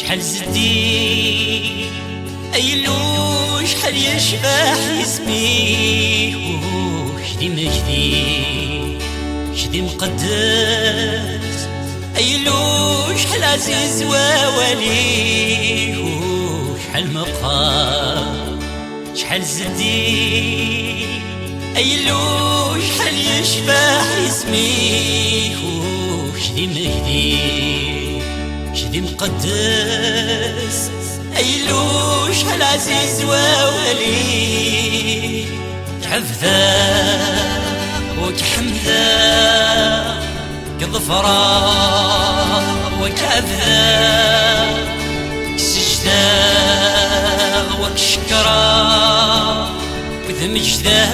شحال زدي أيلو شحال يشبح اسمي وشدي مجدي شدي مقدس أيلو شحال عزيز وولي وشحال مقام شحال زدي أيلو شحال يشبح اسمي وشدي مجدي شدي مقدس أيلو شحال عزيز وولي كعفذا وكحمذا كظفرا وكعفذا كسجدا وكشكرا وذمجدا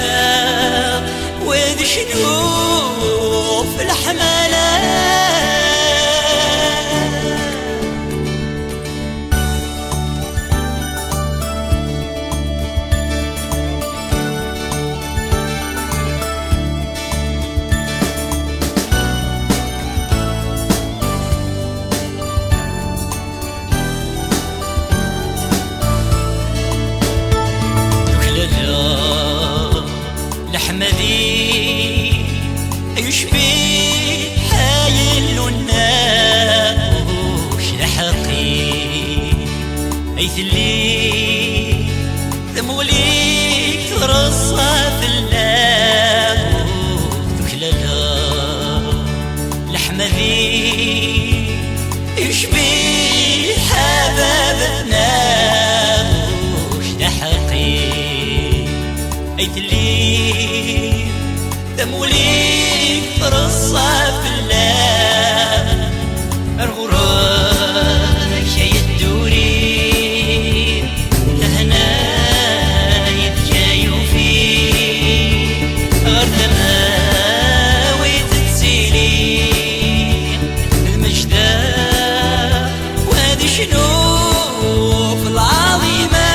وذ شنو في الحملات لحمدي يشبه حايل الناوش لحقي أيثلي ذمولي ترصى في الله ذكلالا لحمدي يشبه حبابتنا وش لحقي أيثلي ذموليك رصة في الله الغراك يا يدوري لهنا يتجايو فيه غردما ويتتسيلين المجدة وهذا شنو في العظيمة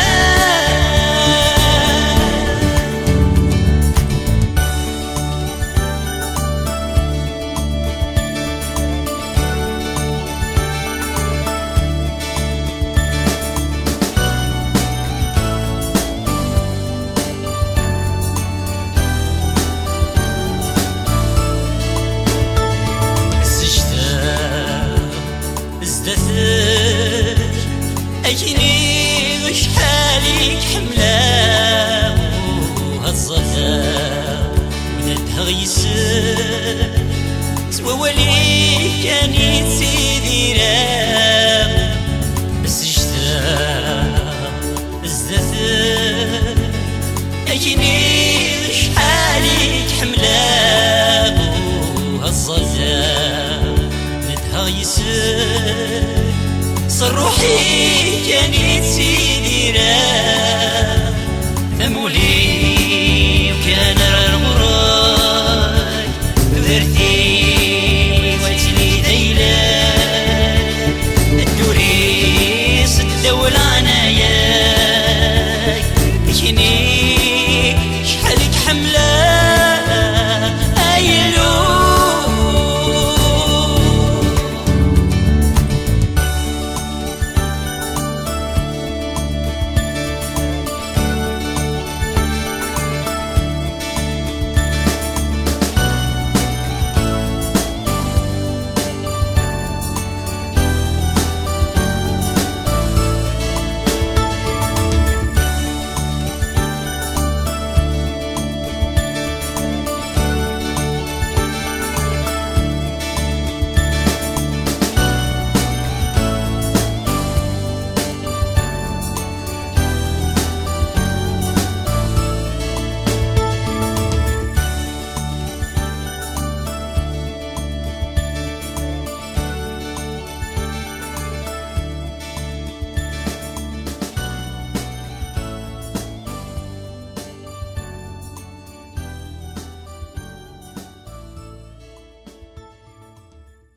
أجني وشحالك حملة وهالظلام ولدها غيسر سوا ولي كانت سيدي رام السجدة ازدثر أجني وشحالك حملة وهالظلام ولدها غيسر صر روحي كانت سيدي راه